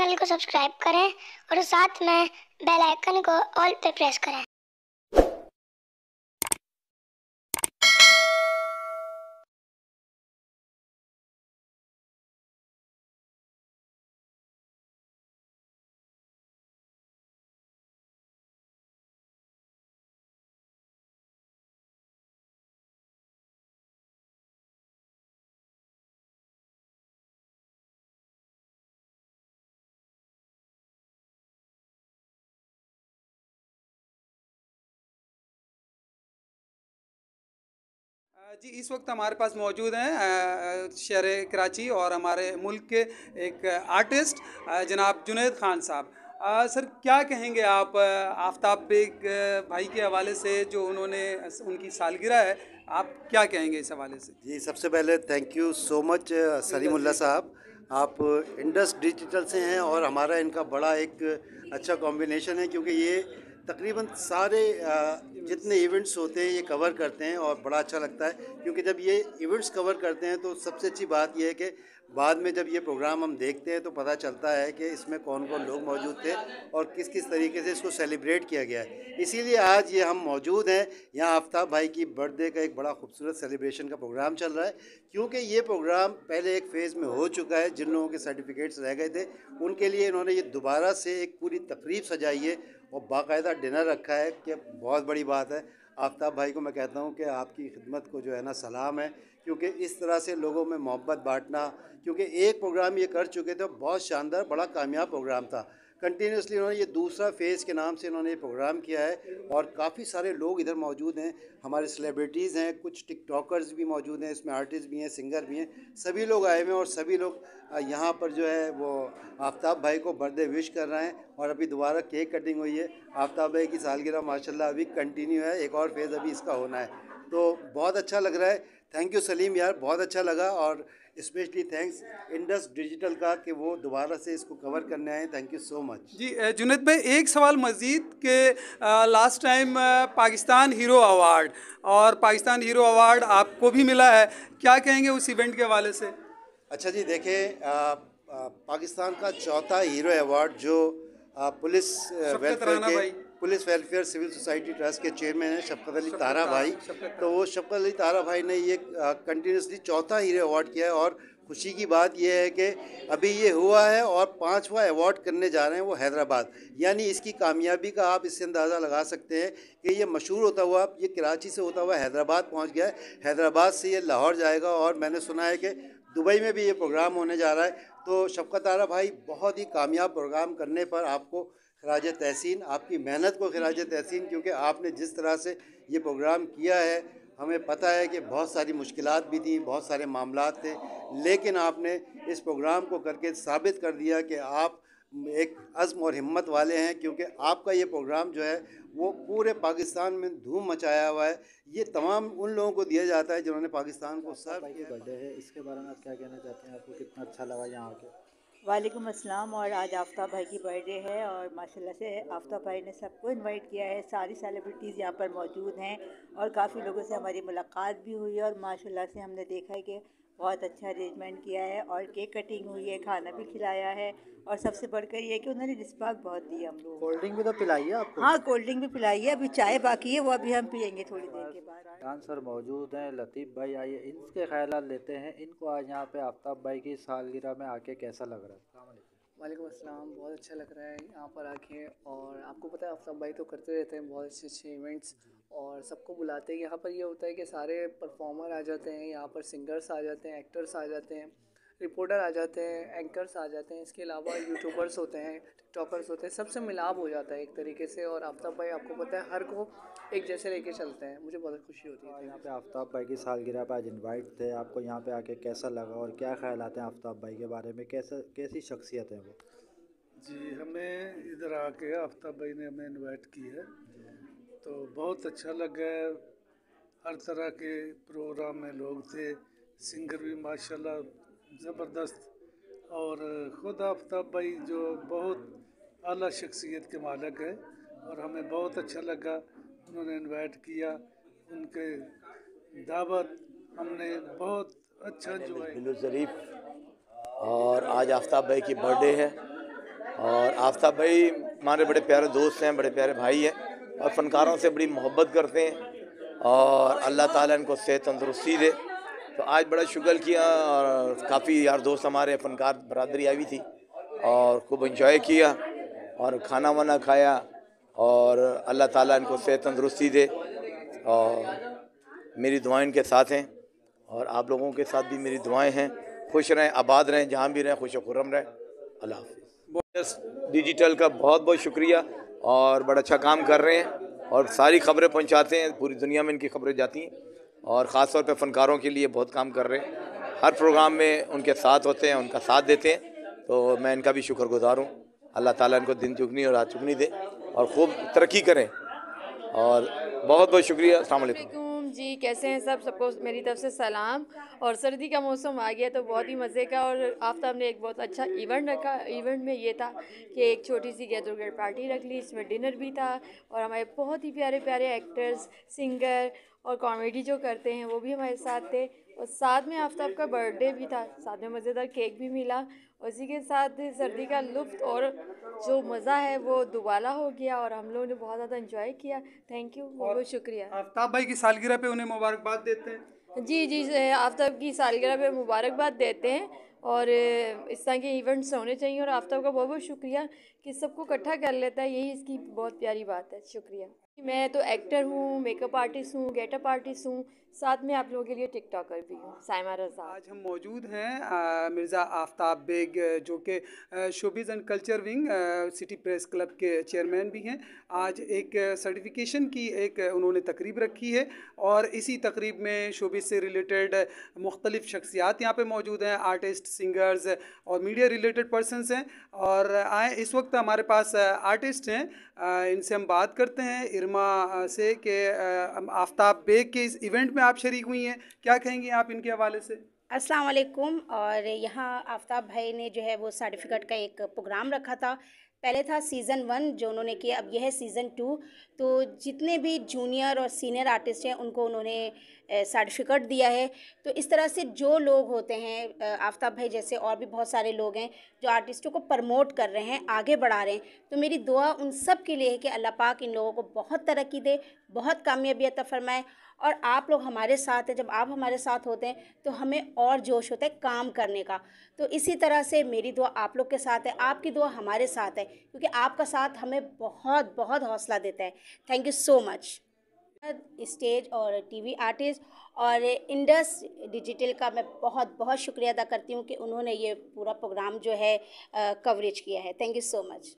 Channel को subscribe करें और साथ में बेल आइकन को ऑल पे प्रेस करें। जी इस वक्त हमारे पास मौजूद हैं शहर कराची और हमारे मुल्क के एक आर्टिस्ट जनाब जुनैद खान साहब। सर क्या कहेंगे आप आफ्ताब बेग भाई के हवाले से, जो उन्होंने उनकी सालगिरह है, आप क्या कहेंगे इस हवाले से? जी सबसे पहले thank you so much Salimullah साहब, आप इंडस डिजिटल से हैं और हमारा इनका बड़ा एक अच्छा कॉम्बिनेशन है क्योंकि ये तकरीबन सारे जितने इवेंट्स होते हैं ये कवर करते हैं और बड़ा अच्छा लगता है क्योंकि जब ये इवेंट्स कवर करते हैं तो सबसे अच्छी बात यह है कि बाद में जब ये प्रोग्राम हम देखते हैं तो पता चलता है कि इसमें कौन कौन लोग मौजूद थे और किस किस तरीके से इसको सेलिब्रेट किया गया है। इसीलिए आज ये हम मौजूद हैं यहाँ। आफ्ताब भाई की बर्थडे का एक बड़ा खूबसूरत सेलिब्रेशन का प्रोग्राम चल रहा है क्योंकि ये प्रोग्राम पहले एक फ़ेज़ में हो चुका है। जिन लोगों के सर्टिफिकेट्स रह गए थे उनके लिए इन्होंने ये दोबारा से एक पूरी तकरीब सजाई है और बाकायदा डिनर रखा है कि बहुत बड़ी बात है। आफ्ताब भाई को मैं कहता हूँ कि आपकी खिदमत को जो है ना सलाम है क्योंकि इस तरह से लोगों में मोहब्बत बांटना, क्योंकि एक प्रोग्राम ये कर चुके थे बहुत शानदार बड़ा कामयाब प्रोग्राम था। कंटिन्यूसली इन्होंने ये दूसरा फेज़ के नाम से इन्होंने ये प्रोग्राम किया है और काफ़ी सारे लोग इधर मौजूद हैं। हमारे सेलिब्रिटीज़ हैं, कुछ टिकटॉकर्स भी मौजूद हैं, इसमें आर्टिस्ट भी हैं, सिंगर भी हैं, सभी लोग आए हुए हैं और सभी लोग यहाँ पर जो है वो आफ्ताब भाई को बर्थडे विश कर रहे हैं। और अभी दोबारा केक कटिंग हुई है। आफ्ताब भाई की सालगिरह माशाल्लाह अभी कंटिन्यू है, एक और फेज़ अभी इसका होना है, तो बहुत अच्छा लग रहा है। थैंक यू सलीम यार, बहुत अच्छा लगा और स्पेशली थैंक्स इंडस डिजिटल का कि वो दोबारा से इसको कवर करने आए। Thank you so much. जी जुनैद भाई, एक सवाल मज़ीद के last time Pakistan hero award, और पाकिस्तान हीरो अवार्ड आपको भी मिला है, क्या कहेंगे उस इवेंट के हवाले से? अच्छा जी देखें, पाकिस्तान का चौथा हीरो अवार्ड जो police welfare civil society trust के चेयरमैन हैं शफकत अली तारा भाई, तो वो शफकत अली तारा भाई ने ये कंटिन्यूसली चौथा हीरो अवार्ड किया है। और खुशी की बात यह है कि अभी ये हुआ है और पांचवा अवार्ड करने जा रहे हैं वो हैदराबाद। यानी इसकी कामयाबी का आप इससे अंदाज़ा लगा सकते हैं कि ये मशहूर होता हुआ ये कराची से होता हुआ हैदराबाद पहुंच गया है, हैदराबाद से ये लाहौर जाएगा और मैंने सुना है कि दुबई में भी ये प्रोग्राम होने जा रहा है। तो शफकत तारा भाई, बहुत ही कामयाब प्रोग्राम करने पर आपको खराज तहसीन, आपकी मेहनत को खराज तहसीन, क्योंकि आपने जिस तरह से ये प्रोग्राम किया है, हमें पता है कि बहुत सारी मुश्किलात भी थी, बहुत सारे मामलात थे, लेकिन आपने इस प्रोग्राम को करके साबित कर दिया कि आप एक अज़्म और हिम्मत वाले हैं। क्योंकि आपका ये प्रोग्राम जो है वो पूरे पाकिस्तान में धूम मचाया हुआ है। ये तमाम उन लोगों को दिया जाता है जिन्होंने पाकिस्तान को सर्व किया। बर्थडे है, इसके बारे में आप क्या कहना चाहते हैं? आपको कितना अच्छा लगा यहाँ आके? वालेकुम अस्सलाम। और आज आफ्ताब भाई की बर्थडे है और माशाल्लाह से आफ्ताब भाई ने सबको इनवाइट किया है, सारी सेलिब्रिटीज़ यहाँ पर मौजूद हैं और काफ़ी लोगों से हमारी मुलाकात भी हुई है और माशाल्लाह से हमने देखा है कि बहुत अच्छा अरेंजमेंट किया है और केक कटिंग हुई है, खाना भी खिलाया है और सबसे बढ़कर ये है कि उन्होंने रिस्पेक्ट बहुत दी हम लोग। कोल्ड ड्रिंक भी तो पिलाई है आपको? हाँ, कोल्ड ड्रिंक भी पिलाई है, अभी चाय बाकी है, वो अभी हम पियेंगे थोड़ी देर के बाद। डांसर मौजूद हैं, लतीफ़ भाई आइए इनके ख्यालात लेते हैं। इनको आज यहाँ पे आफ्ताब भाई की सालगिरह में आके कैसा लग रहा है? अस्सलाम वालेकुम। वालेकुम अस्सलाम। बहुत अच्छा लग रहा है यहाँ पर आके, और आपको पता है आफ्ताब भाई तो करते रहते हैं बहुत अच्छे अच्छे इवेंट्स और सबको बुलाते हैं। यहाँ पर ये होता है कि सारे परफॉर्मर आ जाते हैं, यहाँ पर सिंगर्स आ जाते हैं, एक्टर्स आ जाते हैं, रिपोर्टर आ जाते हैं, एंकर्स आ जाते हैं, इसके अलावा यूट्यूबर्स होते हैं, टिकटॉकर्स होते हैं, सबसे मिलाप हो जाता है एक तरीके से। और आफ्ताब भाई आपको पता है हर को एक जैसे लेके चलते हैं, मुझे बहुत खुशी होती है। यहाँ पे आफ्ताब भाई की सालगिरह पे आज इनवाइट थे, आपको यहाँ पे आके कैसा लगा और क्या ख्यालात हैं आफ्ताब भाई के बारे में? कैसी शख्सियत है वो? जी, हमें इधर आके आफ्ताब भाई ने हमें इनवाइट की है तो बहुत अच्छा लगा। हर तरह के प्रोग्राम में लोग थे, सिंगर भी माशाल्लाह ज़बरदस्त, और ख़ुद आफ्ताब भाई जो बहुत आला शख्सियत के मालिक है और हमें बहुत अच्छा लगा उन्होंने इनवाइट किया, उनके दावत हमने बहुत अच्छा एंजॉय। बिल्लु ज़रीफ़, और आज आफ्ताब भाई की बर्थडे है और आफ्ताब भाई हमारे बड़े प्यारे दोस्त हैं, बड़े प्यारे भाई हैं और फ़नकारों से बड़ी मोहब्बत करते हैं और अल्लाह ताला इनको सेहत तंदुरुस्ती दे। तो आज बड़ा शुक्र किया और काफ़ी यार दोस्त हमारे फ़नकार बरादरी आई हुई थी और खूब इंजॉय किया और खाना वाना खाया और अल्लाह ताला इनको सेहत तंदुरुस्ती दे और मेरी दुआएं इनके साथ हैं और आप लोगों के साथ भी मेरी दुआएं हैं। खुश रहें, आबाद रहें, जहाँ भी रहें खुश खुर्रम रहें। अल्लाह हाफ़िज़। डिजिटल का बहुत बहुत शुक्रिया और बड़ा अच्छा काम कर रहे हैं और सारी खबरें पहुंचाते हैं, पूरी दुनिया में इनकी खबरें जाती हैं और ख़ास तौर पे फ़नकारों के लिए बहुत काम कर रहे हैं। हर प्रोग्राम में उनके साथ होते हैं, उनका साथ देते हैं, तो मैं इनका भी शुक्रगुज़ार हूँ। अल्लाह ताला इनको दिन चुगनी और रात चुगनी दे और खूब तरक्की करें और बहुत बहुत शुक्रिया। अस्सलाम वालेकुम जी, कैसे हैं सब? सबको मेरी तरफ से सलाम। और सर्दी का मौसम आ गया तो बहुत ही मज़े का और आफ्ताब ने एक बहुत अच्छा इवेंट रखा। इवेंट में ये था कि एक छोटी सी गेट टुगेदर पार्टी रख ली, इसमें डिनर भी था और हमारे बहुत ही प्यारे प्यारे एक्टर्स, सिंगर और कॉमेडी जो करते हैं वो भी हमारे साथ थे और साथ में आफ्ताब का बर्थडे भी था, साथ में मज़ेदार केक भी मिला और इसी के साथ सर्दी का लुत्फ़ और जो मज़ा है वो दुबाला हो गया और हम लोगों ने बहुत ज़्यादा इंजॉय किया। थैंक यू, बहुत बहुत शुक्रिया। आफ्ताब भाई की सालगिरह पे उन्हें मुबारकबाद देते हैं। जी, आफ्ताब की सालगिरह पे मुबारकबाद देते हैं और इस तरह के इवेंट्स होने चाहिए और आफ्ताब का बहुत बहुत शुक्रिया कि सबको इकट्ठा कर लेता है, यही इसकी बहुत प्यारी बात है। शुक्रिया। मैं तो एक्टर हूँ, मेकअप आर्टिस्ट हूँ, गेटअप आर्टिस्ट हूँ, साथ में आप लोगों के लिए टिकटॉकर भी हूँ, साइमा रज़ा। आज हम मौजूद हैं मिर्ज़ा आफ्ताब बेग जो कि showbiz and culture wing city press club के चेयरमैन भी हैं। आज एक सर्टिफिकेशन की एक उन्होंने तकरीब रखी है और इसी तकरीब में शोबिज़ से रिलेटेड मुख्तलिफ़ शख्सियात यहाँ पे मौजूद हैं, आर्टिस्ट, सिंगर्स और मीडिया रिलेटेड पर्सनस हैं। और आए इस वक्त हमारे पास आर्टिस्ट हैं, इनसे हम बात करते हैं इरमा से कि आफ्ताब बेग के इस इवेंट में आप शरीक हुई हैं, क्या कहेंगी आप इनके हवाले से? अस्सलाम वालेकुम। और यहाँ आफ्ताब भाई ने जो है वो सर्टिफिकेट का एक प्रोग्राम रखा था। पहले था सीज़न 1 जो उन्होंने किया, अब यह है सीज़न 2। तो जितने भी जूनियर और सीनियर आर्टिस्ट हैं उनको उन्होंने सर्टिफिकेट दिया है। तो इस तरह से जो लोग होते हैं, आफ्ताब भाई जैसे और भी बहुत सारे लोग हैं जो आर्टिस्टों को प्रमोट कर रहे हैं, आगे बढ़ा रहे हैं, तो मेरी दुआ उन सब के लिए है कि अल्लाह पाक इन लोगों को बहुत तरक्की दे, बहुत कामयाबी अता फरमाए। और आप लोग हमारे साथ हैं, जब आप हमारे साथ होते हैं तो हमें और जोश होता है काम करने का। तो इसी तरह से मेरी दुआ आप लोग के साथ है, आपकी दुआ हमारे साथ है, क्योंकि आपका साथ हमें बहुत बहुत हौसला देता है। Thank you so much. Stage और टीवी आर्टिस्ट और इंडस डिजिटल का मैं बहुत बहुत शुक्रिया अदा करती हूँ कि उन्होंने ये पूरा प्रोग्राम जो है कवरेज किया है। Thank you so much.